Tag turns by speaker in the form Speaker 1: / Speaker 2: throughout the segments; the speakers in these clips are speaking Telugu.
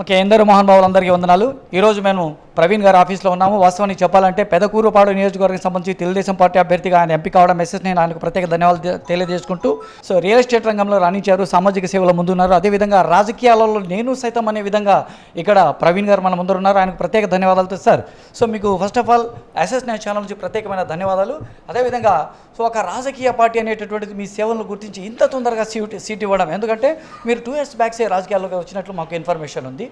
Speaker 1: ఓకే, ఎందరో మహానుభావులందరికీ వందనాలు. ఈరోజు మేము ప్రవీణ్ గారి ఆఫీస్లో ఉన్నాము. వాస్తవానికి చెప్పాలంటే పెదకూరుపాడు నియోజకవర్గం సంబంధించి తెలుగుదేశం పార్టీ అభ్యర్థిగా ఆయన ఎంపిక కావడం నేను ఆయనకు ప్రత్యేక ధన్యవాదాలు తెలియజేసుకుంటూ, సో రియల్ ఎస్టేట్ రంగంలో రాణించారు, సామాజిక సేవలో ముందున్నారు, అదేవిధంగా రాజకీయాలలో నేను సైతం అనే విధంగా ఇక్కడ ప్రవీణ్ గారు మన ముందర ఉన్నారు. ఆయనకు ప్రత్యేక ధన్యవాదాలు సార్. సో మీకు first of all SS9 channel నుంచి ప్రత్యేకమైన ధన్యవాదాలు. అదేవిధంగా సో ఒక రాజకీయ పార్టీ అనేటటువంటిది మీ సేవలను గుర్తించి ఇంత తొందరగా సీట్ ఇవ్వడం, ఎందుకంటే మీరు 2 years బ్యాక్సే రాజకీయాల్లోకి వచ్చినట్లు మాకు ఇన్ఫర్మేషన్ ఉంది.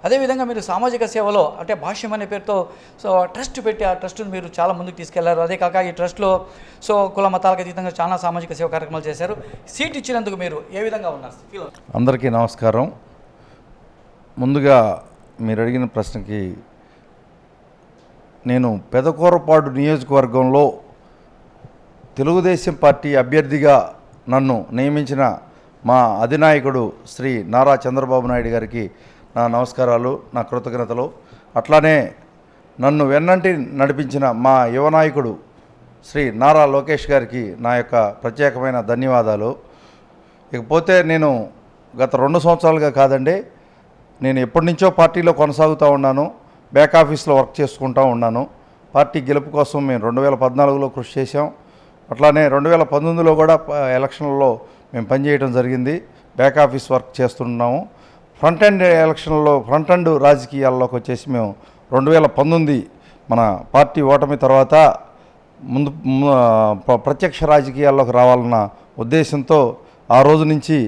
Speaker 1: అదేవిధంగా మీరు సామాజిక సేవలో అంటే భాష్యం అనే పేరుతో సో ట్రస్ట్ పెట్టి ఆ ట్రస్ట్ను మీరు చాలా ముందుకు తీసుకెళ్లారు. అదే కాక ఈ ట్రస్ట్లో సో కుల మతాలకు అతీతంగా చాలా సామాజిక సేవ కార్యక్రమాలు చేశారు. సీట్ ఇచ్చినందుకు మీరు ఏ విధంగా ఉన్నారు?
Speaker 2: అందరికీ నమస్కారం. ముందుగా మీరు అడిగిన ప్రశ్నకి నేను పెదకూరపాడు నియోజకవర్గంలో తెలుగుదేశం పార్టీ అభ్యర్థిగా నన్ను నియమించిన మా అధినాయకుడు శ్రీ నారా చంద్రబాబు నాయుడు గారికి నా నమస్కారాలు, నా కృతజ్ఞతలు. అట్లానే నన్ను వెన్నంటి నడిపించిన మా యువ నాయకుడు శ్రీ నారా లోకేష్ గారికి నా యొక్క ప్రత్యేకమైన ధన్యవాదాలు. ఇకపోతే నేను గత 2 సంవత్సరాలుగా కాదండి, నేను ఎప్పటి నుంచో పార్టీలో కొనసాగుతూ ఉన్నాను, బ్యాక్ ఆఫీస్లో వర్క్ చేసుకుంటూ ఉన్నాను. పార్టీ గెలుపు కోసం మేము 2014లో కృషి చేశాం. అట్లానే 2019లో కూడా ఎలక్షన్లలో మేము పనిచేయడం జరిగింది, బ్యాక్ ఆఫీస్ వర్క్ చేస్తున్నాము. ఫ్రంట్ ఎండ్ ఎలక్షన్లో ఫ్రంట్ ఎండ్ రాజకీయాల్లోకి వచ్చేసి మేము 2019 మన పార్టీ ఓటమి తర్వాత ముందు ప్రత్యక్ష రాజకీయాల్లోకి రావాలన్న ఉద్దేశంతో ఆ రోజు నుంచి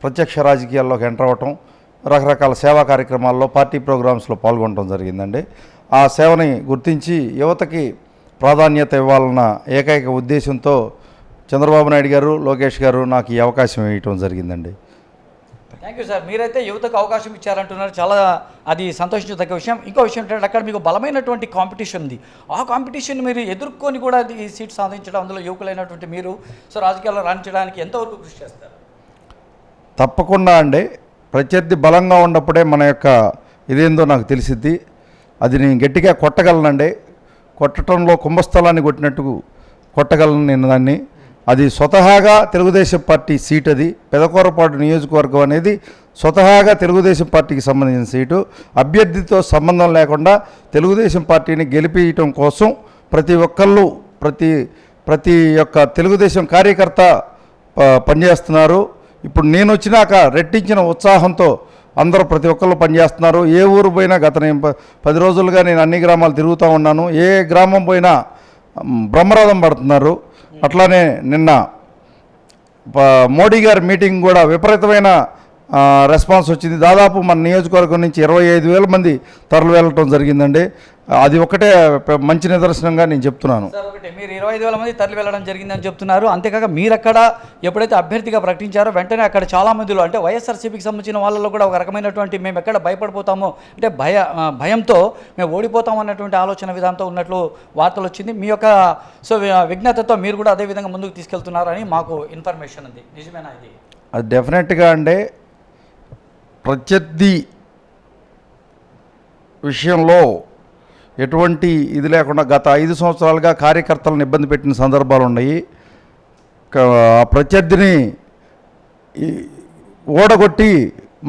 Speaker 2: ప్రత్యక్ష రాజకీయాల్లోకి ఎంటర్ అవ్వటం, రకరకాల సేవా కార్యక్రమాల్లో పార్టీ ప్రోగ్రామ్స్లో పాల్గొనడం జరిగిందండి. ఆ సేవని గుర్తించి యువతకి ప్రాధాన్యత ఇవ్వాలన్న ఏకైక ఉద్దేశంతో చంద్రబాబు నాయుడు గారు, లోకేష్ గారు నాకు ఈ అవకాశం ఇవ్వటం జరిగిందండి.
Speaker 1: Thank you sir. మీరైతే యువతకు అవకాశం ఇచ్చారంటున్నారు, చాలా అది సంతోషించదగ్గ విషయం. ఇంకో విషయం ఏంటంటే అక్కడ మీకు బలమైనటువంటి కాంపిటీషన్ ఉంది. ఆ కాంపిటీషన్ మీరు ఎదుర్కొని కూడా ఈ సీట్ సాధించడం, అందులో యువకులైనటువంటి మీరు సో రాజకీయాల్లో రాణించడానికి ఎంతవరకు కృషి చేస్తారు?
Speaker 2: తప్పకుండా అండి. ప్రత్యర్థి బలంగా ఉన్నప్పుడే మన యొక్క ఇదేందో నాకు తెలిసిద్ది. అది నేను గట్టిగా కొట్టగలనండి. కొట్టడంలో కుంభస్థలాన్ని కొట్టినట్టు కొట్టగలను నేను దాన్ని. అది స్వతహాగా తెలుగుదేశం పార్టీ సీట్. అది పెదకూరపాడు నియోజకవర్గం అనేది స్వతహాగా తెలుగుదేశం పార్టీకి సంబంధించిన సీటు. అభ్యర్థితో సంబంధం లేకుండా తెలుగుదేశం పార్టీని గెలిపించడం కోసం ప్రతి ఒక్కళ్ళు ప్రతి యొక్క తెలుగుదేశం కార్యకర్త పనిచేస్తున్నారు. ఇప్పుడు నేను వచ్చినాక రెట్టించిన ఉత్సాహంతో అందరూ ప్రతి ఒక్కళ్ళు పనిచేస్తున్నారు. ఏ ఊరు పోయినా గత 10 రోజులుగా నేను అన్ని గ్రామాలు తిరుగుతూ ఉన్నాను. ఏ గ్రామం పోయినా బ్రహ్మరథం పడుతున్నారు. అట్లానే నిన్న మోడీ గారి మీటింగ్ కూడా విపరీతమైన రెస్పాన్స్ వచ్చింది. దాదాపు మన నియోజకవర్గం నుంచి 25,000 మంది తరలి వెళ్ళటం జరిగిందండి. అది ఒకటే మంచి నిదర్శనంగా నేను చెప్తున్నాను.
Speaker 1: సార్ ఒకటి, మీరు 25,000 మంది తరలి వెళ్ళడం జరిగిందని చెప్తున్నారు. అంతేకాక మీరు అక్కడ ఎప్పుడైతే అభ్యర్థిగా ప్రకటించారో వెంటనే అక్కడ చాలా మందిలో అంటే వైఎస్ఆర్సీపీకి సంబంధించిన వాళ్ళలో కూడా ఒక రకమైనటువంటి మేము ఎక్కడ భయపడిపోతామో అంటే భయంతో మేము ఓడిపోతాం అన్నటువంటి ఆలోచన విధానంతో ఉన్నట్లు వార్తలు వచ్చింది. మీ యొక్క సో విజ్ఞతతో మీరు కూడా అదే విధంగా ముందుకు తీసుకెళ్తున్నారని మాకు ఇన్ఫర్మేషన్ ఉంది. నిజమేనా ఇది?
Speaker 2: అది డెఫినెట్గా అండి. ప్రత్యర్థి విషయంలో ఎటువంటి ఇది లేకుండా గత 5 సంవత్సరాలుగా కార్యకర్తలను ఇబ్బంది పెట్టిన సందర్భాలు ఉన్నాయి. ఆ ప్రత్యర్థిని ఓడగొట్టి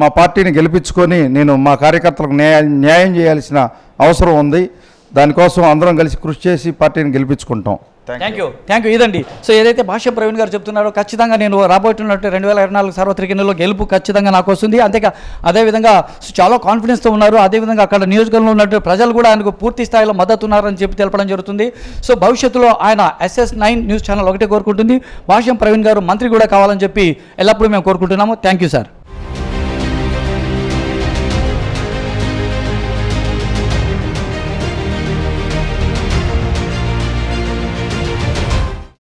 Speaker 2: మా పార్టీని గెలిపించుకొని నేను మా కార్యకర్తలకు న్యాయం చేయాల్సిన అవసరం ఉంది. దానికోసం అందరం కలిసి కృషి చేసి పార్టీని గెలిపించుకుంటాం.
Speaker 1: Thank you. ఇదండి. సో ఏదైతే భాష్యం ప్రవీణ్ గారు చెప్తున్నారో ఖచ్చితంగా నేను రాబోతున్నట్టు 2024 సార్వత్రిక ఎన్నికల్లో గెలుపు ఖచ్చితంగా నాకు వస్తుంది. అదేవిధంగా చాలా కాన్ఫిడెన్స్తో ఉన్నారు. అదేవిధంగా అక్కడ నియోజకవర్గంలో ఉన్నట్టు ప్రజలు కూడా ఆయనకు పూర్తి స్థాయిలో మద్దతు ఉన్నారని చెప్పి తెలపడం జరుగుతుంది. సో భవిష్యత్తులో ఆయన SS9 న్యూస్ ఛానల్ ఒకటే కోరుకుంటుంది, భాష్యం ప్రవీణ్ గారు మంత్రి కూడా కావాలని చెప్పి ఎల్లప్పుడూ మేము కోరుకుంటున్నాము. Thank you sir.